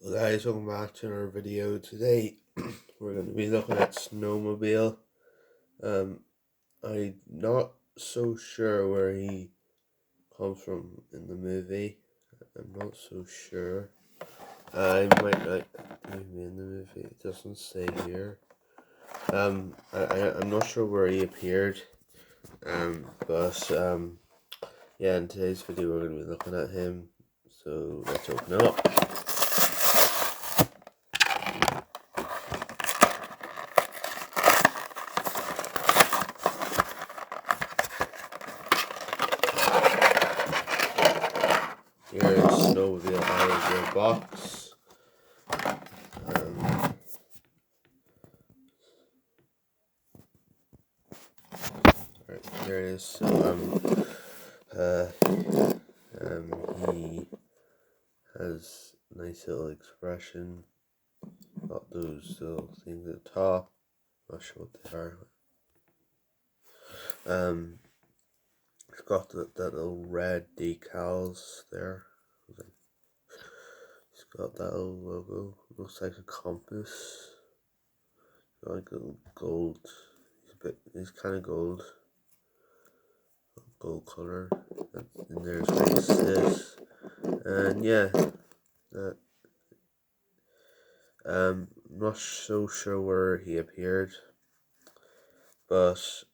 Well, guys, welcome back to another video. Today we're going to be looking at Snowmobile. I'm not so sure where he comes from in the movie. I'm not so sure. I might not be in the movie. It doesn't say here. I'm not sure where he appeared. But yeah, in today's video we're going to be looking at him. So let's open him up. Here's Snowmobile out of your box. Right, here it is. So he has a nice little expression. Got those little things at the top. Not sure what they are. It's got that little red decals there. It's got that little logo. Looks like a compass. Got like a gold. He's kind of gold color. And there's where he sits. And yeah, not so sure where he appeared, but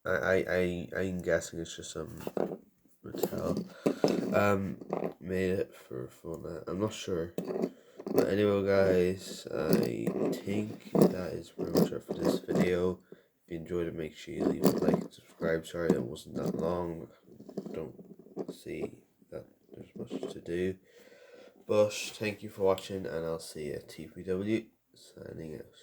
I'm guessing it's just some Mattel made it for fun. I'm not sure. But anyway, guys, I think that is pretty much it for this video. If you enjoyed it, make sure you leave a like and subscribe. Sorry it wasn't that long. Don't see that there's much to do. But thank you for watching, and I'll see you at TPW. Signing out.